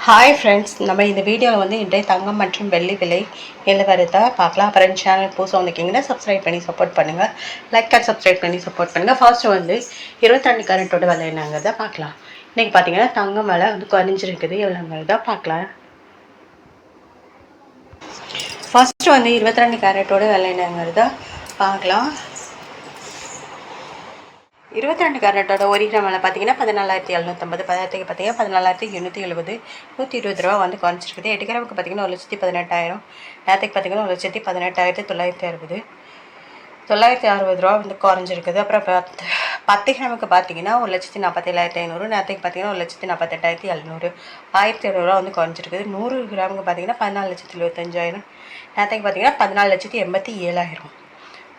Hi friends, நம்ம இந்த வீடியோவில் வந்து இன்றைய தங்கம் மற்றும் வெள்ளி விலை நிலவரத்தை பார்க்கலாம். அப்புறம் சேனல் புதுசாக வந்திருக்கீங்கன்னா சப்ஸ்கிரைப் பண்ணி சப்போர்ட் பண்ணுங்கள். லைக் அண்ட் சப்ஸ்கிரைப் பண்ணி சப்போர்ட் பண்ணுங்கள். ஃபர்ஸ்ட் வந்து 22 கேரட்டோட விலை என்னங்கிறத பார்க்கலாம். இன்றைக்கி பார்த்தீங்கன்னா தங்கம் விலை வந்து குறைஞ்சிருக்குது. எவ்வளோங்கிறத பார்க்கலாம். ஃபர்ஸ்ட் வந்து 22 கேரட்டோட விலை என்னங்கிறத பார்க்கலாம். 22 கேரட்டோட ஒரு கிராம் விலை பார்த்தீங்கன்னா 14,750, 1000க்கு பார்த்தீங்கன்னா 14,870, 120 ரூபா வந்து குறைஞ்சிருக்குது. 8 கிராமுக்கு பார்த்தீங்கன்னா 1,18,000, நேரத்துக்கு பார்த்தீங்கன்னா 1,18,960, 960 ரூபா வந்து குறைஞ்சிருக்குது. அப்புறம் 10 கிராமுக்கு பார்த்தீங்கன்னா 1,47,500, நேரத்துக்கு பார்த்தீங்கன்னா 1,48,700, 1,200 ரூபா வந்து குறைஞ்சிருக்குது. 100 கிராமுக்கு பார்த்தீங்கன்னா 14,75,000, நேரத்துக்கு பார்த்தீங்கன்னா 14,87,000,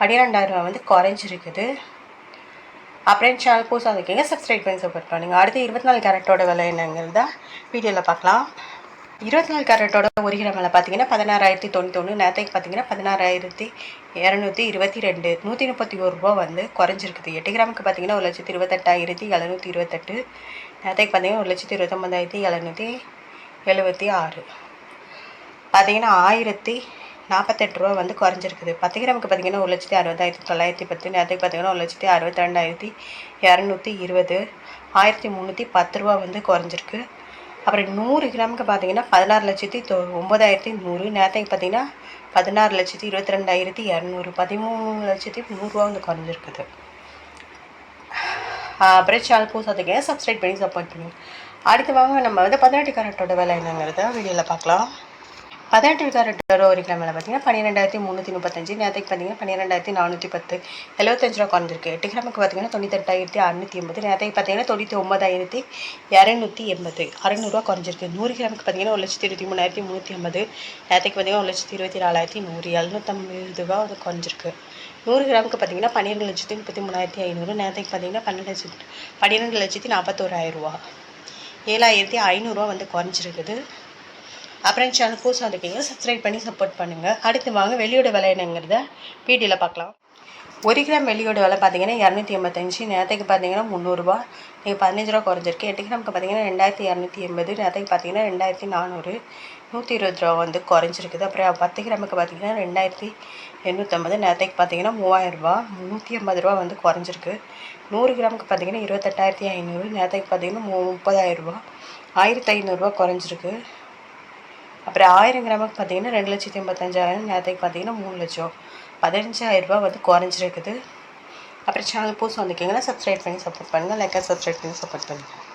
12,000 ரூபா வந்து குறைஞ்சிருக்குது. அப்புறம் சேனல் புதுசாக இருக்கீங்க சப்ஸ்கிரைப் பண்ணி சப்போர்ட் பண்ணுங்கள். அடுத்து 24 கேரட்டோட விலை என்னங்கிறத வீடியோவில் பார்க்கலாம். 24 கேரட்டோட ஒரு கிராம் விலை பார்த்தீங்கன்னா 16,091, நேரத்துக்கு பார்த்தீங்கன்னா 16,222, 131 ரூபா வந்து குறைஞ்சிருக்குது. 8 கிராமுக்கு பார்த்தீங்கன்னா 1,28,728, நேரத்துக்கு பார்த்தீங்கன்னா 1,29,776, பார்த்தீங்கன்னா 1,048 ரூபா வந்து குறைஞ்சிருக்குது. 10 கிராமுக்கு பார்த்தீங்கன்னா 1,60,910, நேரத்துக்கு பார்த்தீங்கன்னா 1,62,220, 1,310 ரூபா வந்து குறைஞ்சிருக்கு. அப்புறம் 100 கிராமுக்கு பார்த்தீங்கன்னா 16,09,100, நேரத்துக்கு பார்த்தீங்கன்னா 16,22,200, 13,100 ரூபா வந்து குறைஞ்சிருக்குது. அப்புறம் சேனல் புதுசாக சப்ஸ்கிரைப் பண்ணி சப்போர்ட் பண்ணுங்கள். அடுத்து வாங்க நம்ம வந்து 18 கேரட்டோட விலை என்னங்கிறத வீடியோவில் பார்க்கலாம். 18 கேரட்டோட ஒரு கிராம் விலை பார்த்தீங்கன்னா 12,335, நேரத்துக்கு பார்த்தீங்கன்னா 12,410, 75 ரூபா குறைஞ்சிருக்கு. 8 கிராமுக்கு பார்த்தீங்கன்னா 98,680, நேரத்துக்கு பார்த்தீங்கன்னா 99,280, 600 ரூபா குறைஞ்சிருக்கு. 100 கிராமுக்கு பார்த்தீங்கன்னா 1,23,350, நேரத்துக்கு பார்த்தீங்கன்னா 1,24,100, 750 ரூபா வந்து குறைஞ்சிருக்கு. 100 கிராமுக்கு பார்த்தீங்கன்னா 12,33,500, நேரத்துக்கு பார்த்தீங்கன்னா 12,41,000 ரூபா, 7,500 ரூபா வந்து குறைஞ்சிருக்குது. அப்புறம் சேனல் புதுசாக இருக்கீங்க சப்ஸ்கிரைப் பண்ணி சப்போர்ட் பண்ணுங்கள். அடுத்து வாங்க வெள்ளியோட விலை என்னங்கிறத வீடியோவில் பார்க்கலாம். 1 கிராம் வெள்ளியோட விலை பார்த்தீங்கன்னா 285, நேரத்துக்கு பார்த்தீங்கன்னா 300 ரூபா, நீங்கள் 15 ரூபா குறைஞ்சிருக்கு. 8 கிராமுக்கு பார்த்தீங்கன்னா 2,280, நேரத்துக்கு பார்த்தீங்கன்னா 2,400, 120 ரூபா வந்து குறைஞ்சிருக்குது. அப்புறம் 10 கிராமுக்கு பார்த்தீங்கன்னா 2,850, நேரத்துக்கு பார்த்தீங்கன்னா 3,000 ரூபா, 150 ரூபா வந்து குறைஞ்சிருக்கு. 100 கிராமுக்கு பார்த்தீங்கன்னா 28,500, நேரத்துக்கு பார்த்தீங்கன்னா 30,000 ரூபா, 1,500 ரூபா குறைஞ்சிருக்கு. அப்புறம் 1000 கிராமுக்கு பார்த்தீங்கன்னா 2,85,000, நேரத்துக்கு பார்த்தீங்கன்னா 3,00,000, 15,000 ரூபா வந்து குறைஞ்சிருக்குது. அப்புறம் சேனல் புதுசாக வந்திருக்கீங்கன்னா சப்ஸ்கிரைப் பண்ணி சப்போர்ட் பண்ணுங்கள். லைக் அண்ட் சப்ஸ்கிரைப் பண்ணி சப்போர்ட் பண்ணுங்கள்.